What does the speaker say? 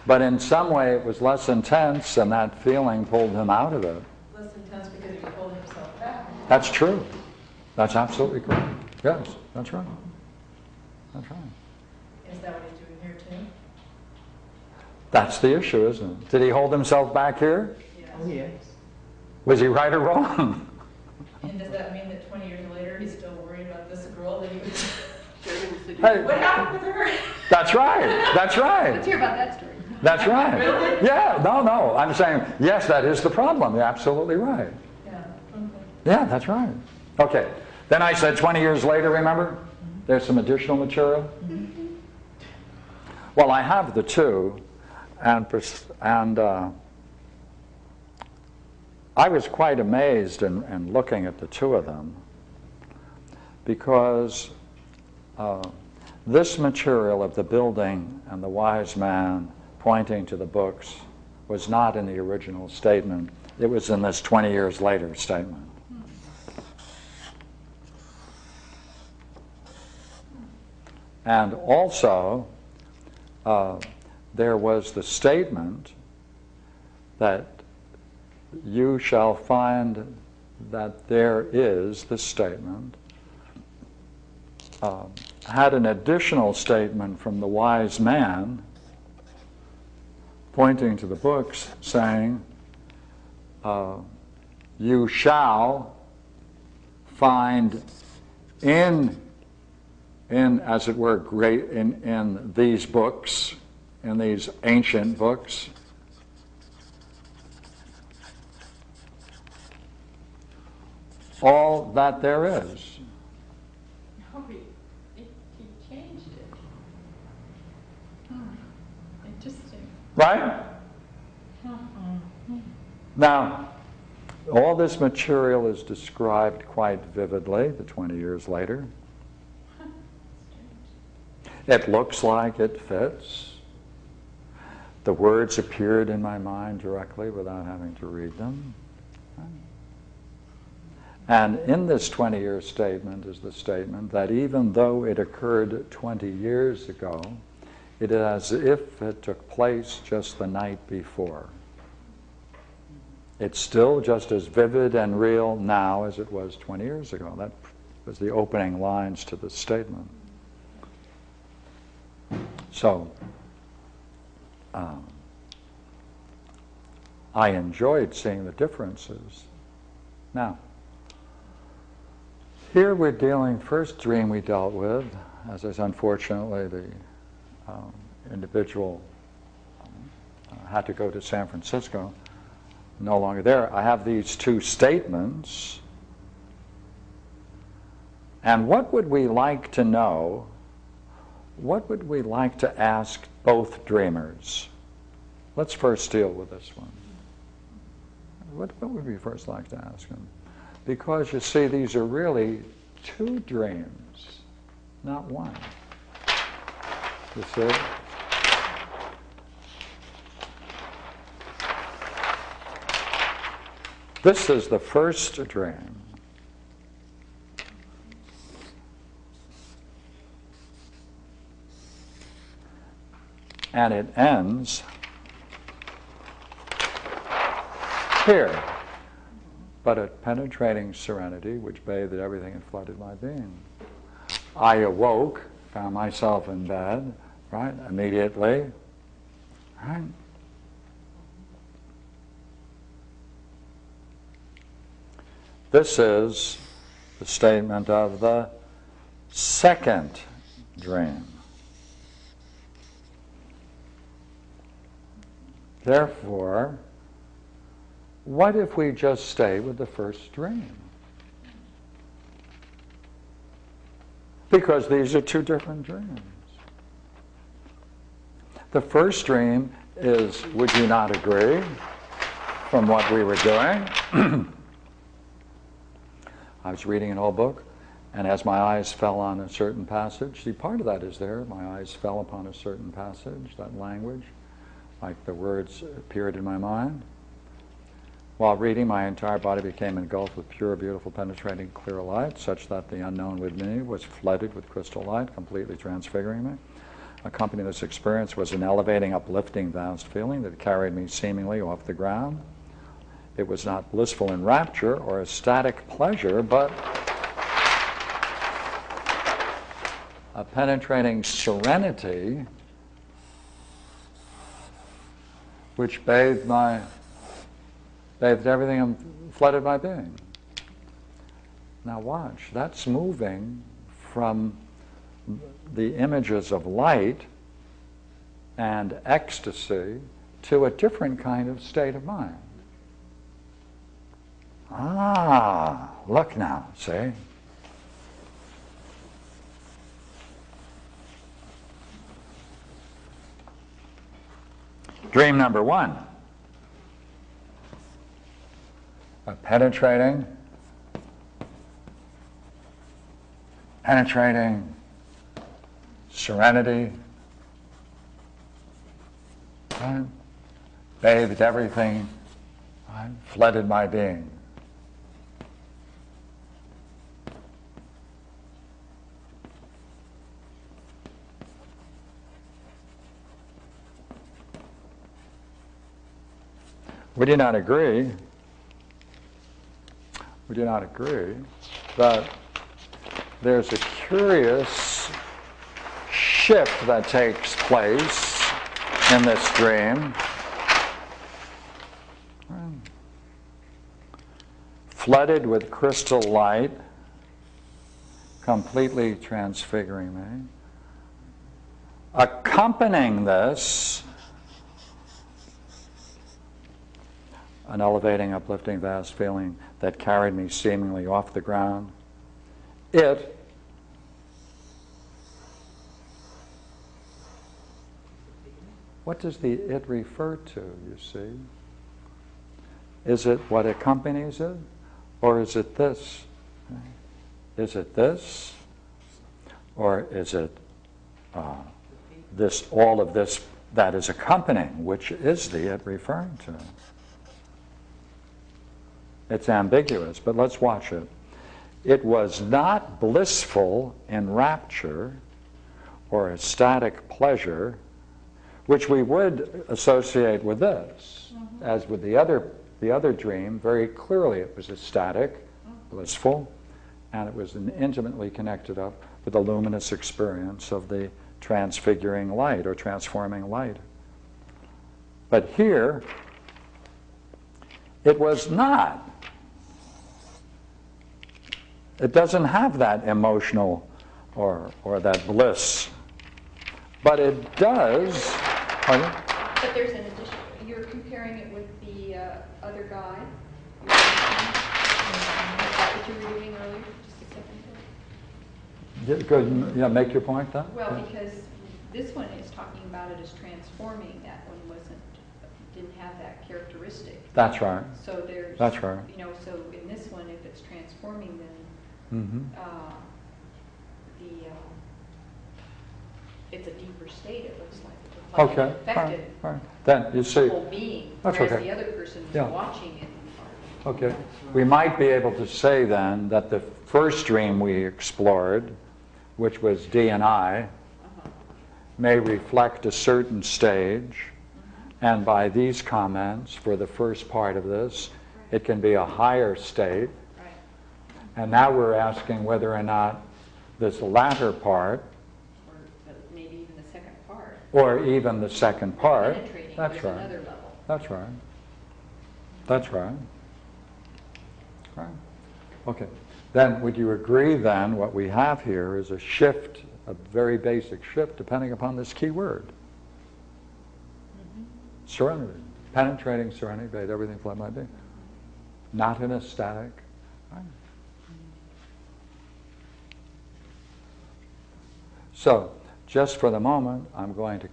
But in some way it was less intense, and that feeling pulled him out of it. Less intense because he pulled himself back. That's true. That's absolutely correct. Yes, that's right. That's right. Is that what he's doing here too? That's the issue, isn't it? Did he hold himself back here? Yes. Oh, yes. Was he right or wrong? And does that mean that 20 years later he's still worried about this girl that he was... Hey, What happened with her? that's right. That's right. Let's hear about that story. That's right. Really? Yeah, no. I'm saying, yes, that is the problem. You're absolutely right. Yeah. Okay. Yeah, that's right. Okay. Then I said 20 years later, remember? There's some additional material. Well, I have the two, and I was quite amazed in looking at the two of them, because this material of the building and the wise man pointing to the books was not in the original statement. It was in this 20 years later statement. And also, there was the statement that you shall find that there is, this statement, had an additional statement from the wise man pointing to the books saying, you shall find in as it were, in these books, in these ancient books, all that there is. No, he changed it. Interesting. Right? Now, all this material is described quite vividly, the 20 years later. It looks like it fits. The words appeared in my mind directly without having to read them. And in this 20-year statement is the statement that even though it occurred 20 years ago, it is as if it took place just the night before. It's still just as vivid and real now as it was 20 years ago. That was the opening lines to the statement. So, I enjoyed seeing the differences. Now, here we're dealing, first dream we dealt with, as is unfortunately the individual had to go to San Francisco, no longer there. I have these two statements, and what would we like to know? What would we like to ask both dreamers? Let's first deal with this one. What would we first like to ask them? Because you see, these are really two dreams, not one. You see? This is the first dream. And it ends here. But a penetrating serenity which bathed everything and flooded my being. I awoke, found myself in bed, right, immediately, right? This is the statement of the second dream. Therefore, what if we just stay with the first dream? Because these are two different dreams. The first dream is, would you not agree, from what we were doing? I was reading an old book, and as my eyes fell on a certain passage, see, part of that is there. My eyes fell upon a certain passage, that language, like the words appeared in my mind. While reading, my entire body became engulfed with pure, beautiful, penetrating, clear light, such that the unknown within me was flooded with crystal light, completely transfiguring me. accompanying this experience was an elevating, uplifting, vast feeling that carried me seemingly off the ground. It was not blissful in rapture or ecstatic pleasure, but a penetrating serenity which bathed everything and flooded my being. Now watch, that's moving from the images of light and ecstasy to a different kind of state of mind. Ah, look now, see? Dream number one. A penetrating serenity, right? Bathed everything, right? Flooded my being. We do not agree that there's a curious shift that takes place in this dream. Flooded with crystal light, completely transfiguring me. Accompanying this, an elevating, uplifting, vast feeling that carried me seemingly off the ground. What does the it refer to, you see? Is it what accompanies it? Or is it this? Is it this? Or is it this, all of this that is accompanying, which is the it referring to? It's ambiguous, but let's watch it. It was not blissful in rapture or ecstatic pleasure, which we would associate with this, as with the other dream. Very clearly it was ecstatic, blissful, and it was intimately connected up with the luminous experience of the transfiguring light or transforming light. But here, it was not. It doesn't have that emotional or that bliss. But it does. Pardon? But there's an addition. You're comparing it with the other guy. Is that what you were doing earlier, just a second ago? Go ahead, yeah, make your point then. Well, Yeah. because this one is talking about it as transforming. That one didn't have that characteristic. That's right. So there's. That's right. You know, so in this one, if it's transforming, then it's a deeper state. It looks like. It's like Okay. it affected All right. Then you see. the whole being, That's whereas okay. the other person is Yeah. watching it. Okay. We might be able to say then that the first dream we explored, which was D and I, may reflect a certain stage, and by these comments for the first part of this, it can be a higher state. Right. And now we're asking whether or not this latter part, Or maybe even the second part. or even the second part, Penetrating that's is right. another level. That's right. That's right. Right. Okay. Then would you agree then what we have here is a shift, a very basic shift depending upon this key word. Serenity. Penetrating serenity, bathe everything flood my being. Not in a static. Right. So, just for the moment, I'm going to